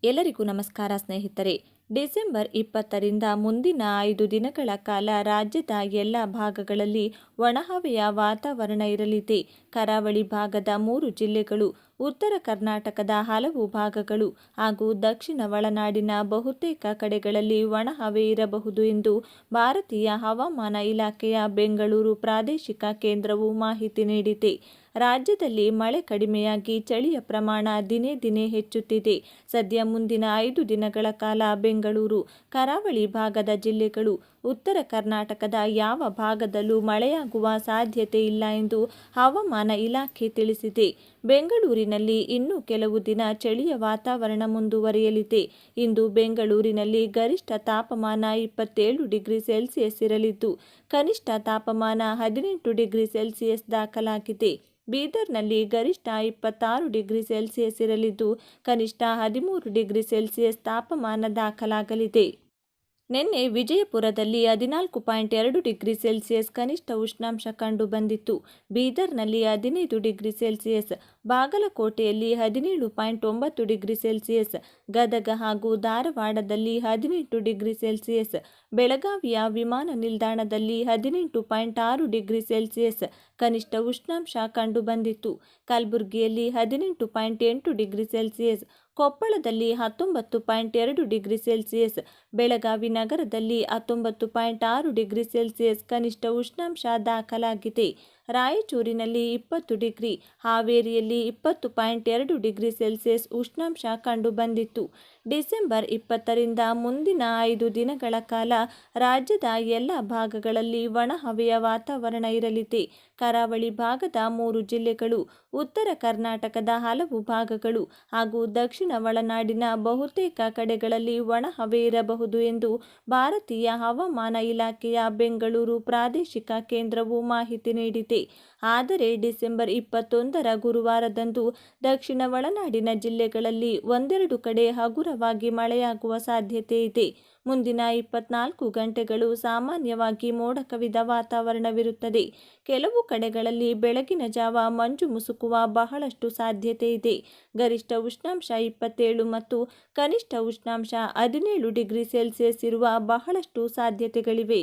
ಎಲ್ಲರಿಗೂ ನಮಸ್ಕಾರ ಸ್ನೇಹಿತರೆ. ಡಿಸೆಂಬರ್ 20ರಿಂದ ಮುಂದಿನ 5 ದಿನಗಳ ಕಾಲ ರಾಜ್ಯದ ಎಲ್ಲ ಭಾಗಗಳಲ್ಲಿ ಒಣಹವೆಯ ವಾತಾವರಣ ಇರಲಿದೆ. ಕರಾವಳಿ ಭಾಗದ 3 ಜಿಲ್ಲೆಗಳು, ಉತ್ತರ ಕರ್ನಾಟಕದ ಹಲವು ಭಾಗಗಳು ಹಾಗೂ ದಕ್ಷಿಣ ಒಳನಾಡಿನ ಬಹುತೇಕ ಕಡೆಗಳಲ್ಲಿ ಒಣಹವೆ ಇರಬಹುದು ಎಂದು ಭಾರತೀಯ ಹವಾಮಾನ ಇಲಾಖೆಯ ಬೆಂಗಳೂರು ಪ್ರಾದೇಶಿಕ ಕೇಂದ್ರವು ಮಾಹಿತಿ ನೀಡಿದೆ. ರಾಜ್ಯದಲ್ಲಿ ಮಳೆ ಕಡಿಮೆಯಾಗಿ ಚಳಿಯ ಪ್ರಮಾಣ ದಿನೇ ದಿನೇ ಹೆಚ್ಚುತ್ತಿದೆ. ಸದ್ಯ ಮುಂದಿನ 5 ದಿನಗಳ ಕಾಲ ಬೆಂಗಳೂರು, ಕರಾವಳಿ ಭಾಗದ ಜಿಲ್ಲೆಗಳು, ಉತ್ತರ ಕರ್ನಾಟಕದ ಯಾವ ಭಾಗದಲ್ಲೂ ಮಳೆಯಾಗುವ ಸಾಧ್ಯತೆ ಇಲ್ಲ ಎಂದು ಹವಾಮಾನ ಇಲಾಖೆ ತಿಳಿಸಿದೆ. ಬೆಂಗಳೂರಿನಲ್ಲಿ ಇನ್ನೂ ಕೆಲವು ದಿನ ಚಳಿಯ ವಾತಾವರಣ ಮುಂದುವರಿಯಲಿದೆ. ಇಂದು ಬೆಂಗಳೂರಿನಲ್ಲಿ ಗರಿಷ್ಠ ತಾಪಮಾನ 27 ಡಿಗ್ರಿ ಸೆಲ್ಸಿಯಸ್ ಇರಲಿದ್ದು, ಕನಿಷ್ಠ ತಾಪಮಾನ 18 ಡಿಗ್ರಿ ಸೆಲ್ಸಿಯಸ್ ದಾಖಲಾಗಿದೆ. ಬೀದರ್ನಲ್ಲಿ ಗರಿಷ್ಠ 26 ಡಿಗ್ರಿ ಸೆಲ್ಸಿಯಸ್ ಇರಲಿದ್ದು, ಕನಿಷ್ಠ 13 ಡಿಗ್ರಿ ಸೆಲ್ಸಿಯಸ್ ತಾಪಮಾನ ದಾಖಲಾಗಲಿದೆ. ನಿನ್ನೆ ವಿಜಯಪುರದಲ್ಲಿ 14.2 ಡಿಗ್ರಿ ಸೆಲ್ಸಿಯಸ್ ಕನಿಷ್ಠ ಉಷ್ಣಾಂಶ ಕಂಡು ಬಂದಿತ್ತು. ಬೀದರ್ನಲ್ಲಿ 15 ಡಿಗ್ರಿ ಸೆಲ್ಸಿಯಸ್, ಬಾಗಲಕೋಟೆಯಲ್ಲಿ 17.9 ಡಿಗ್ರಿ ಸೆಲ್ಸಿಯಸ್, ಗದಗ ಹಾಗೂ ಧಾರವಾಡದಲ್ಲಿ 18 ಡಿಗ್ರಿ ಸೆಲ್ಸಿಯಸ್, ಬೆಳಗಾವಿಯ ವಿಮಾನ ನಿಲ್ದಾಣದಲ್ಲಿ 18.6 ಡಿಗ್ರಿ ಸೆಲ್ಸಿಯಸ್ ಕನಿಷ್ಠ ಉಷ್ಣಾಂಶ ಕಂಡು ಬಂದಿತ್ತು. ಕಲಬುರಗಿಯಲ್ಲಿ 18.8 ಡಿಗ್ರಿ ಸೆಲ್ಸಿಯಸ್, ಕೊಪ್ಪಳದಲ್ಲಿ 19.2 ಡಿಗ್ರಿ ಸೆಲ್ಸಿಯಸ್, ಬೆಳಗಾವಿ ನಗರದಲ್ಲಿ 19.6 ಡಿಗ್ರಿ ಸೆಲ್ಸಿಯಸ್ ಕನಿಷ್ಠ ಉಷ್ಣಾಂಶ ದಾಖಲಾಗಿದೆ. ರಾಯಚೂರಿನಲ್ಲಿ 20 ಡಿಗ್ರಿ, ಹಾವೇರಿಯಲ್ಲಿ 20.2 ಡಿಗ್ರಿ ಸೆಲ್ಸಿಯಸ್ ಉಷ್ಣಾಂಶ ಕಂಡು ಬಂದಿತ್ತು. ಡಿಸೆಂಬರ್ 20ರಿಂದ ಮುಂದಿನ 5 ದಿನಗಳ ಕಾಲ ರಾಜ್ಯದ ಎಲ್ಲ ಭಾಗಗಳಲ್ಲಿ ಒಣಹವೆಯ ವಾತಾವರಣ ಇರಲಿದೆ. ಕರಾವಳಿ ಭಾಗದ 3 ಜಿಲ್ಲೆಗಳು, ಉತ್ತರ ಕರ್ನಾಟಕದ ಹಲವು ಭಾಗಗಳು ಹಾಗೂ ದಕ್ಷಿಣ ಒಳನಾಡಿನ ಬಹುತೇಕ ಕಡೆಗಳಲ್ಲಿ ಒಣಹವೆ ಇರಬಹುದು ಎಂದು ಭಾರತೀಯ ಹವಾಮಾನ ಇಲಾಖೆಯ ಬೆಂಗಳೂರು ಪ್ರಾದೇಶಿಕ ಕೇಂದ್ರವು ಮಾಹಿತಿ ನೀಡಿದೆ. ಆದರೆ ಡಿಸೆಂಬರ್ 21ರ ಗುರುವಾರದಂದು ದಕ್ಷಿಣ ಒಳನಾಡಿನ ಜಿಲ್ಲೆಗಳಲ್ಲಿ ಒಂದೆರಡು ಕಡೆ ಹಗುರವಾಗಿ ಮಳೆಯಾಗುವ ಸಾಧ್ಯತೆ ಇದೆ. ಮುಂದಿನ 24 ಗಂಟೆಗಳು ಸಾಮಾನ್ಯವಾಗಿ ಮೋಡ ಕವಿದ ವಾತಾವರಣವಿರುತ್ತದೆ. ಕೆಲವು ಕಡೆಗಳಲ್ಲಿ ಬೆಳಗಿನ ಜಾವ ಮಂಜು ಮುಸುಕುವ ಬಹಳಷ್ಟು ಸಾಧ್ಯತೆ ಇದೆ. ಗರಿಷ್ಠ ಉಷ್ಣಾಂಶ 27 ಮತ್ತು ಕನಿಷ್ಠ ಉಷ್ಣಾಂಶ 17 ಡಿಗ್ರಿ ಸೆಲ್ಸಿಯಸ್ ಇರುವ ಬಹಳಷ್ಟು ಸಾಧ್ಯತೆಗಳಿವೆ.